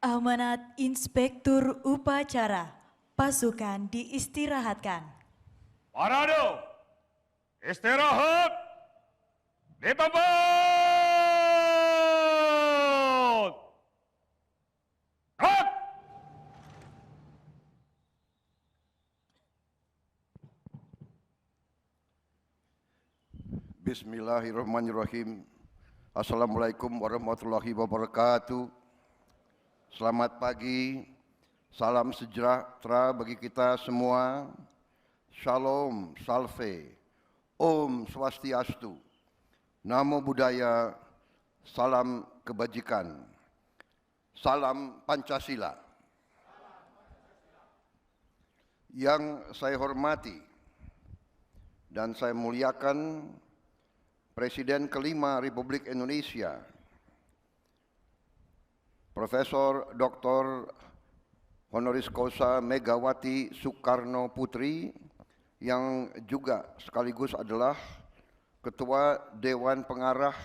Amanat Inspektur Upacara, pasukan diistirahatkan. Parade, istirahat, di tempat. Gerak! Bismillahirrahmanirrahim. Assalamualaikum warahmatullahi wabarakatuh. Selamat pagi, salam sejahtera bagi kita semua. Shalom, salve, Om Swastiastu, Namo Buddhaya, salam kebajikan, salam Pancasila. Yang saya hormati dan saya muliakan Presiden kelima Republik Indonesia, Profesor Dr. Honoris Causa Megawati Soekarno Putri, yang juga sekaligus adalah Ketua Dewan Pengarah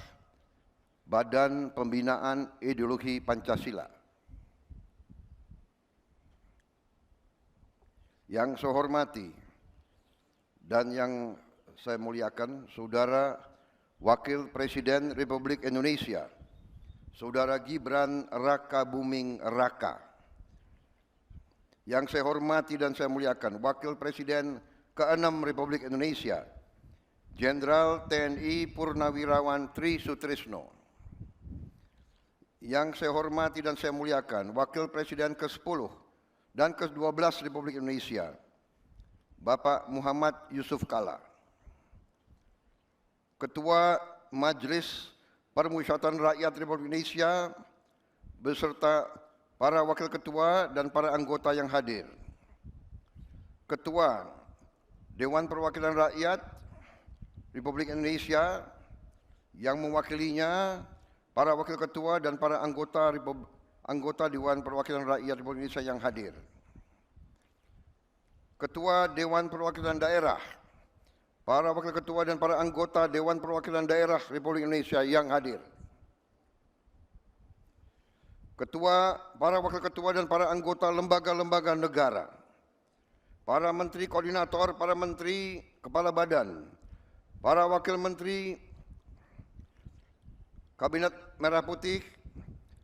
Badan Pembinaan Ideologi Pancasila. Yang saya hormati dan yang saya muliakan Saudara Wakil Presiden Republik Indonesia, Saudara Gibran Rakabuming Raka. Yang saya hormati dan saya muliakan Wakil Presiden ke-6 Republik Indonesia, Jenderal TNI Purnawirawan Tri Sutrisno. Yang saya hormati dan saya muliakan Wakil Presiden ke-10 dan ke-12 Republik Indonesia, Bapak Muhammad Yusuf Kalla. Ketua Majelis Permusyawaratan Rakyat Republik Indonesia beserta para wakil ketua dan para anggota yang hadir. Ketua Dewan Perwakilan Rakyat Republik Indonesia yang mewakilinya para wakil ketua dan para anggota Dewan Perwakilan Rakyat Republik Indonesia yang hadir. Ketua Dewan Perwakilan Daerah, para wakil ketua dan para anggota Dewan Perwakilan Daerah Republik Indonesia yang hadir. Para wakil ketua dan para anggota lembaga-lembaga negara, para menteri koordinator, para menteri kepala badan, para wakil menteri Kabinet Merah Putih,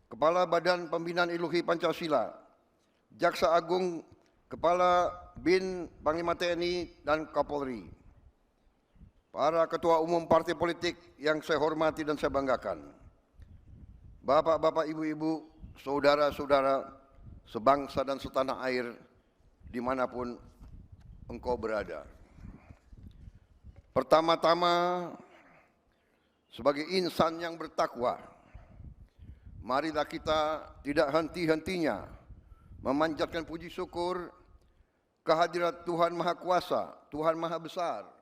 Kepala Badan Pembinaan Ideologi Pancasila, Jaksa Agung, Kepala BIN, Panglima TNI, dan Kapolri. Para ketua umum partai politik yang saya hormati dan saya banggakan, bapak-bapak, ibu-ibu, saudara-saudara sebangsa dan setanah air dimanapun engkau berada. Pertama-tama, sebagai insan yang bertakwa, marilah kita tidak henti-hentinya memanjatkan puji syukur kehadirat Tuhan Maha Kuasa, Tuhan Maha Besar,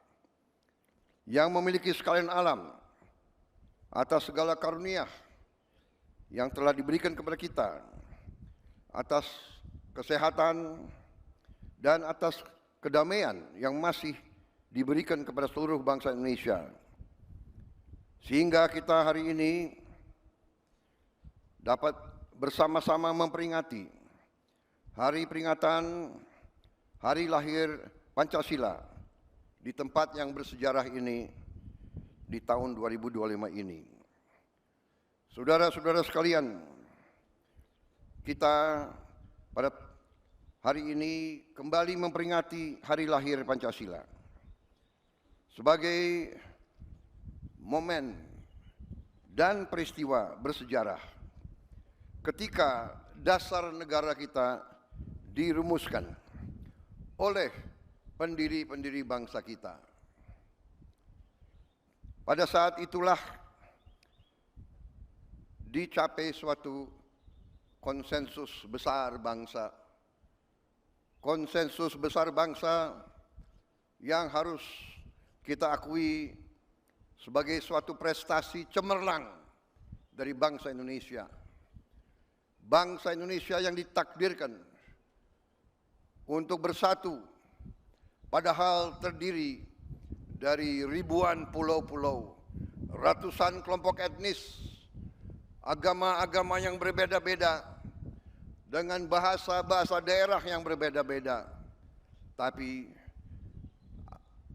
yang memiliki sekalian alam, atas segala karunia yang telah diberikan kepada kita, atas kesehatan dan atas kedamaian yang masih diberikan kepada seluruh bangsa Indonesia. Sehingga kita hari ini dapat bersama-sama memperingati hari peringatan Hari Lahir Pancasila di tempat yang bersejarah ini di tahun 2025 ini. Saudara-saudara sekalian, kita pada hari ini kembali memperingati Hari Lahir Pancasila sebagai momen dan peristiwa bersejarah ketika dasar negara kita dirumuskan oleh pendiri-pendiri bangsa kita. Pada saat itulah dicapai suatu konsensus besar bangsa. Konsensus besar bangsa yang harus kita akui sebagai suatu prestasi cemerlang dari bangsa Indonesia. Bangsa Indonesia yang ditakdirkan untuk bersatu, padahal terdiri dari ribuan pulau-pulau, ratusan kelompok etnis, agama-agama yang berbeda-beda, dengan bahasa-bahasa daerah yang berbeda-beda, tapi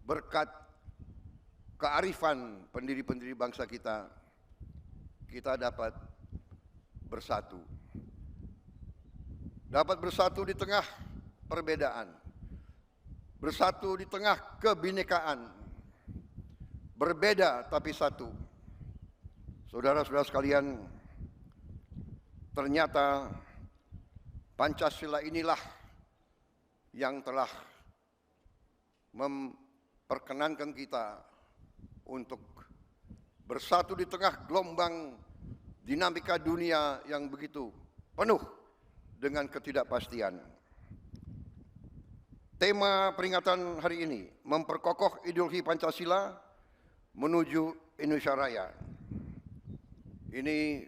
berkat kearifan pendiri-pendiri bangsa kita, kita dapat bersatu. Dapat bersatu di tengah perbedaan, bersatu di tengah kebinekaan, berbeda tapi satu. Saudara-saudara sekalian, ternyata Pancasila inilah yang telah memperkenankan kita untuk bersatu di tengah gelombang dinamika dunia yang begitu penuh dengan ketidakpastian. Tema peringatan hari ini memperkokoh ideologi Pancasila menuju Indonesia Raya. Ini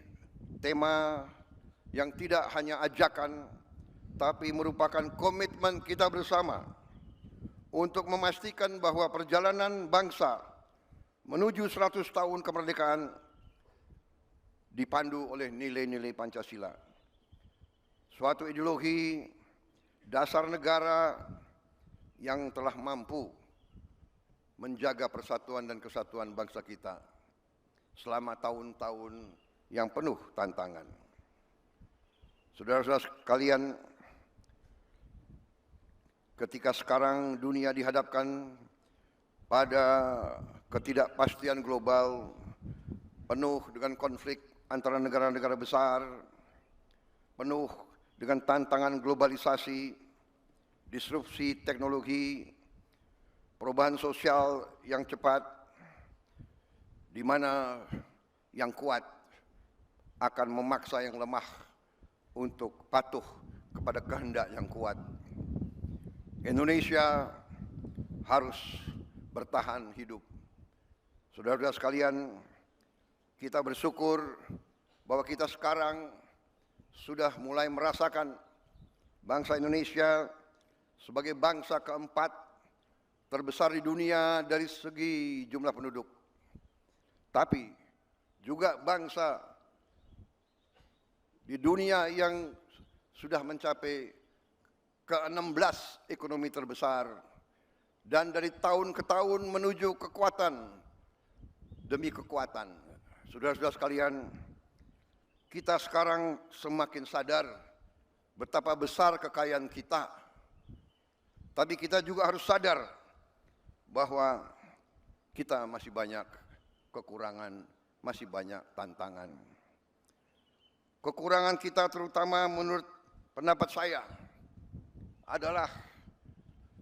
tema yang tidak hanya ajakan, tapi merupakan komitmen kita bersama untuk memastikan bahwa perjalanan bangsa menuju 100 tahun kemerdekaan dipandu oleh nilai-nilai Pancasila. Suatu ideologi dasar negara yang telah mampu menjaga persatuan dan kesatuan bangsa kita selama tahun-tahun yang penuh tantangan. Saudara-saudara sekalian, ketika sekarang dunia dihadapkan pada ketidakpastian global penuh dengan konflik antara negara-negara besar, penuh dengan tantangan globalisasi, disrupsi teknologi, perubahan sosial yang cepat, di mana yang kuat akan memaksa yang lemah untuk patuh kepada kehendak yang kuat. Indonesia harus bertahan hidup. Saudara-saudara sekalian, kita bersyukur bahwa kita sekarang sudah mulai merasakan bangsa Indonesia sebagai bangsa keempat terbesar di dunia dari segi jumlah penduduk. Tapi juga bangsa di dunia yang sudah mencapai ke-16 ekonomi terbesar, dan dari tahun ke tahun menuju kekuatan demi kekuatan. Saudara-saudara sekalian, kita sekarang semakin sadar betapa besar kekayaan kita. Tapi kita juga harus sadar bahwa kita masih banyak kekurangan, masih banyak tantangan. Kekurangan kita terutama menurut pendapat saya adalah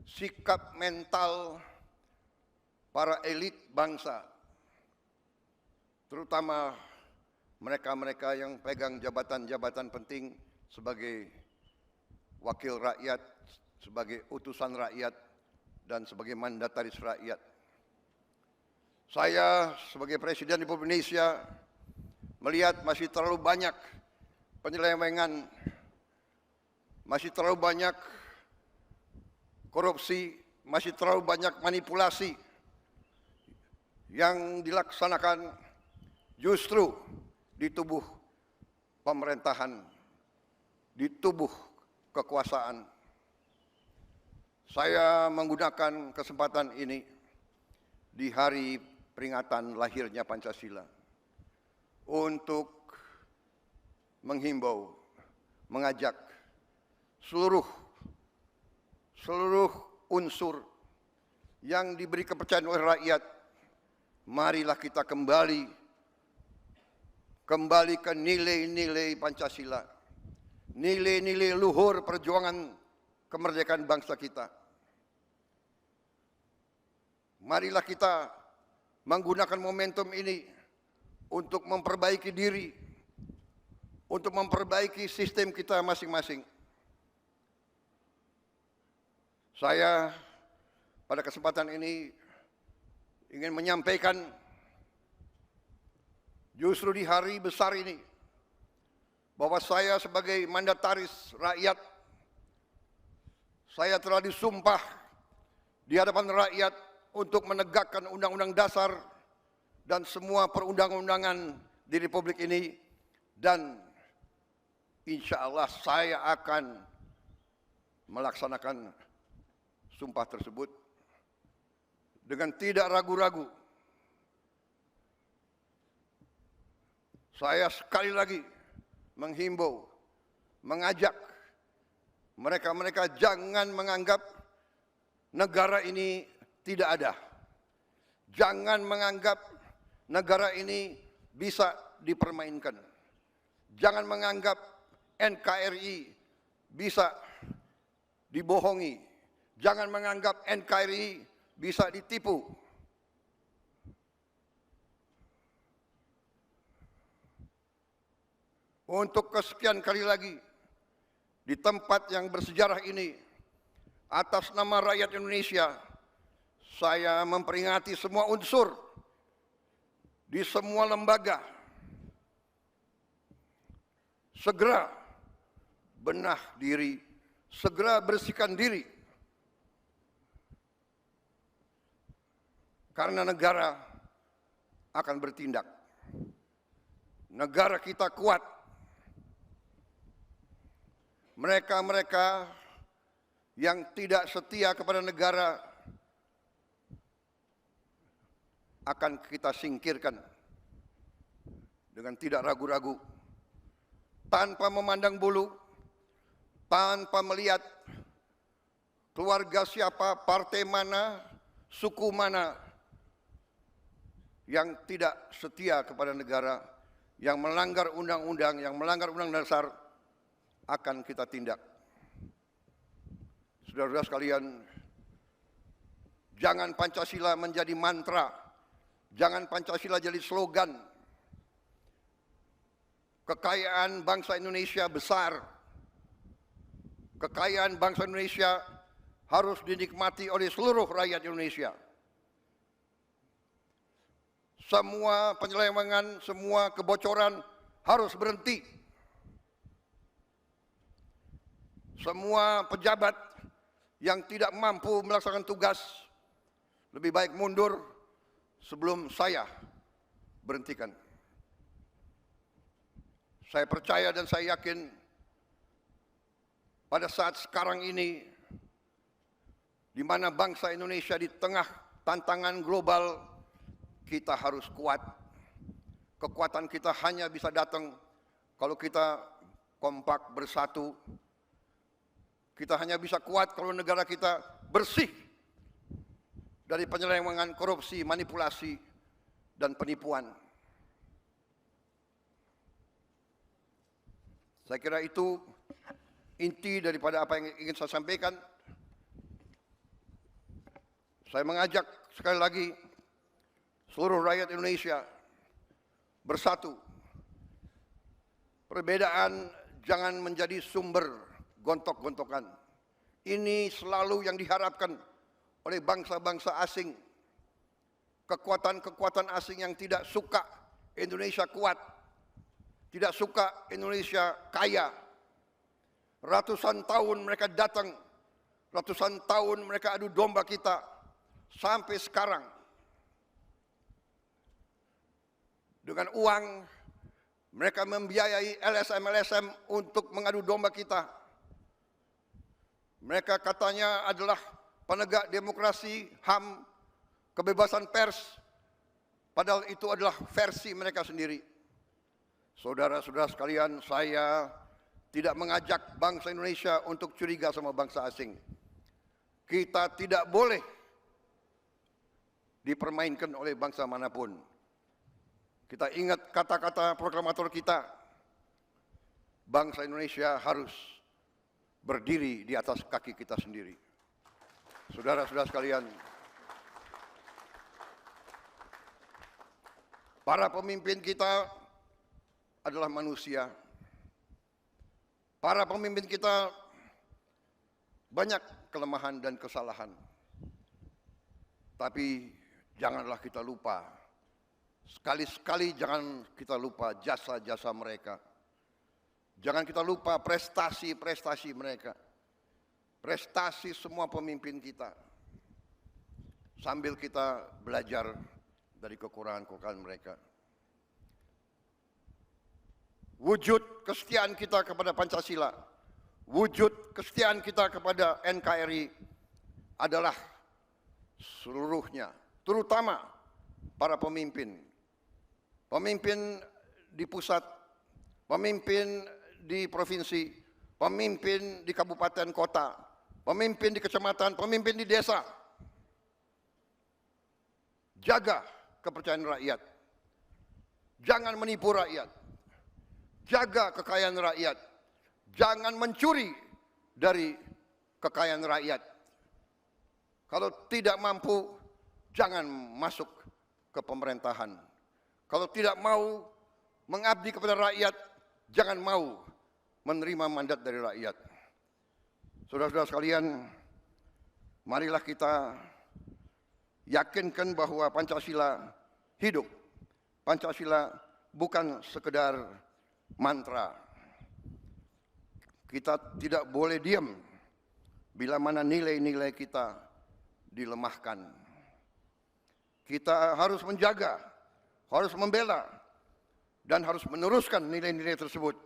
sikap mental para elit bangsa, terutama mereka-mereka yang pegang jabatan-jabatan penting sebagai wakil rakyat, sebagai utusan rakyat, dan sebagai mandataris rakyat. Saya sebagai Presiden Republik Indonesia melihat masih terlalu banyak penyelewengan, masih terlalu banyak korupsi, masih terlalu banyak manipulasi yang dilaksanakan justru di tubuh pemerintahan, di tubuh kekuasaan. Saya menggunakan kesempatan ini di hari peringatan lahirnya Pancasila untuk menghimbau, mengajak seluruh unsur yang diberi kepercayaan oleh rakyat, marilah kita kembali ke nilai-nilai Pancasila, nilai-nilai luhur perjuangan kemerdekaan bangsa kita. Marilah kita menggunakan momentum ini untuk memperbaiki diri, untuk memperbaiki sistem kita masing-masing. Saya pada kesempatan ini ingin menyampaikan justru di hari besar ini bahwa saya sebagai mandataris rakyat, saya telah disumpah di hadapan rakyat untuk menegakkan Undang-Undang Dasar dan semua perundang-undangan di Republik ini, dan insya Allah saya akan melaksanakan sumpah tersebut dengan tidak ragu-ragu. Saya sekali lagi menghimbau, mengajak mereka-mereka jangan menganggap negara ini tidak ada. Jangan menganggap negara ini bisa dipermainkan. Jangan menganggap NKRI bisa dibohongi. Jangan menganggap NKRI bisa ditipu. Untuk kesekian kali lagi, di tempat yang bersejarah ini, atas nama rakyat Indonesia, saya memperingati semua unsur di semua lembaga, segera benah diri, segera bersihkan diri. Karena negara akan bertindak. Negara kita kuat. Mereka-mereka yang tidak setia kepada negara akan kita singkirkan dengan tidak ragu-ragu, tanpa memandang bulu, tanpa melihat keluarga siapa, partai mana, suku mana yang tidak setia kepada negara, yang melanggar undang-undang, yang melanggar undang-undang dasar, akan kita tindak. Saudara-saudara sekalian, jangan Pancasila menjadi mantra, jangan Pancasila jadi slogan. Kekayaan bangsa Indonesia besar. Kekayaan bangsa Indonesia harus dinikmati oleh seluruh rakyat Indonesia. Semua penyelewengan, semua kebocoran harus berhenti. Semua pejabat yang tidak mampu melaksanakan tugas lebih baik mundur sebelum saya berhentikan. Saya percaya dan saya yakin pada saat sekarang ini, di mana bangsa Indonesia di tengah tantangan global, kita harus kuat. Kekuatan kita hanya bisa datang kalau kita kompak bersatu. Kita hanya bisa kuat kalau negara kita bersih dari penyelewengan, korupsi, manipulasi, dan penipuan. Saya kira itu inti daripada apa yang ingin saya sampaikan. Saya mengajak sekali lagi seluruh rakyat Indonesia bersatu. Perbedaan jangan menjadi sumber gontok-gontokan. Ini selalu yang diharapkan oleh bangsa-bangsa asing. Kekuatan-kekuatan asing yang tidak suka Indonesia kuat, tidak suka Indonesia kaya. Ratusan tahun mereka datang, ratusan tahun mereka adu domba kita, sampai sekarang. Dengan uang, mereka membiayai LSM-LSM untuk mengadu domba kita. Mereka katanya adalah penegak demokrasi, HAM, kebebasan pers. Padahal itu adalah versi mereka sendiri. Saudara-saudara sekalian, saya tidak mengajak bangsa Indonesia untuk curiga sama bangsa asing. Kita tidak boleh dipermainkan oleh bangsa manapun. Kita ingat kata-kata proklamator kita, bangsa Indonesia harus berdiri di atas kaki kita sendiri. Saudara-saudara sekalian, para pemimpin kita adalah manusia. Para pemimpin kita banyak kelemahan dan kesalahan. Tapi janganlah kita lupa, sekali-sekali jangan kita lupa jasa-jasa mereka. Jangan kita lupa prestasi-prestasi mereka. Prestasi semua pemimpin kita. Sambil kita belajar dari kekurangan-kekurangan mereka. Wujud wujud kesetiaan kita kepada Pancasila, wujud kesetiaan kita kepada NKRI adalah seluruhnya, terutama para pemimpin. Pemimpin di pusat, pemimpin di provinsi, pemimpin di kabupaten kota, pemimpin di kecamatan, pemimpin di desa. Jaga kepercayaan rakyat. Jangan menipu rakyat. Jaga kekayaan rakyat. Jangan mencuri dari kekayaan rakyat. Kalau tidak mampu, jangan masuk ke pemerintahan. Kalau tidak mau mengabdi kepada rakyat, jangan mau menerima mandat dari rakyat. Saudara-saudara sekalian, marilah kita yakinkan bahwa Pancasila hidup. Pancasila bukan sekedar mantra. Kita tidak boleh diam bila mana nilai-nilai kita dilemahkan. Kita harus menjaga, harus membela, dan harus meneruskan nilai-nilai tersebut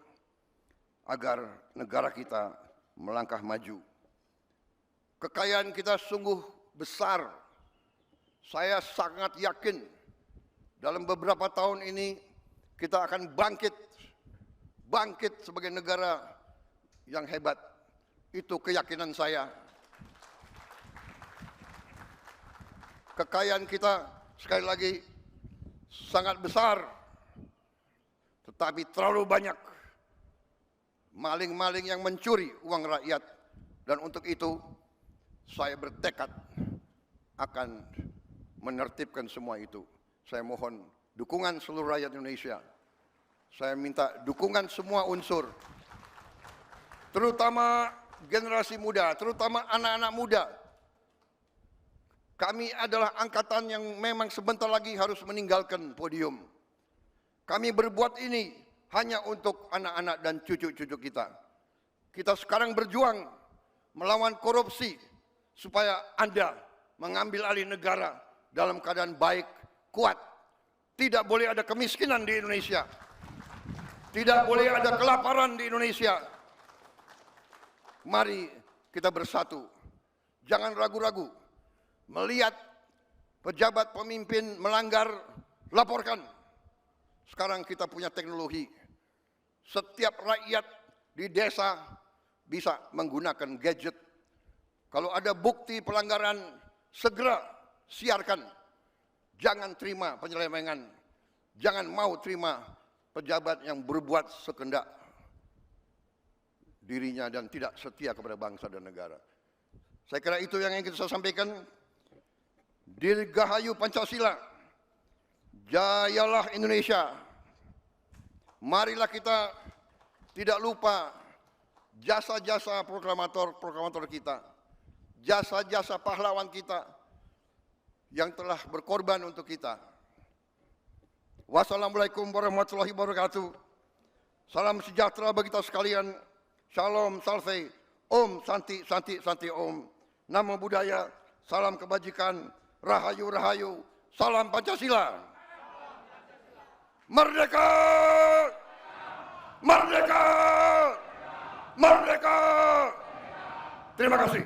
agar negara kita melangkah maju. Kekayaan kita sungguh besar. Saya sangat yakin dalam beberapa tahun ini kita akan bangkit sebagai negara yang hebat. Itu keyakinan saya. Kekayaan kita sekali lagi sangat besar, tetapi terlalu banyak maling-maling yang mencuri uang rakyat. Dan untuk itu saya bertekad akan menertibkan semua itu. Saya mohon dukungan seluruh rakyat Indonesia. Saya minta dukungan semua unsur, terutama generasi muda, terutama anak-anak muda. Kami adalah angkatan yang memang sebentar lagi harus meninggalkan podium. Kami berbuat ini hanya untuk anak-anak dan cucu-cucu kita. Kita sekarang berjuang melawan korupsi supaya Anda mengambil alih negara dalam keadaan baik, kuat. Tidak boleh ada kemiskinan di Indonesia. Tidak boleh ada kelaparan di Indonesia. Mari kita bersatu. Jangan ragu-ragu. Melihat pejabat pemimpin melanggar, laporkan. Sekarang kita punya teknologi. Setiap rakyat di desa bisa menggunakan gadget. Kalau ada bukti pelanggaran, segera siarkan. Jangan terima penyelewengan. Jangan mau terima pejabat yang berbuat sekehendak dirinya dan tidak setia kepada bangsa dan negara. Saya kira itu yang ingin saya sampaikan. Dirgahayu Pancasila. Jayalah Indonesia. Marilah kita tidak lupa jasa-jasa proklamator kita. Jasa-jasa pahlawan kita yang telah berkorban untuk kita. Wassalamualaikum warahmatullahi wabarakatuh. Salam sejahtera bagi kita sekalian. Shalom, salve, om, santi, santi, santi, om. Namo Buddhaya, salam kebajikan, rahayu, rahayu, salam Pancasila. Merdeka! Merdeka! Merdeka! Terima kasih.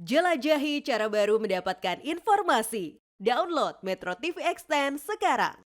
Jelajahi cara baru mendapatkan informasi. Download Metro TV Extend sekarang.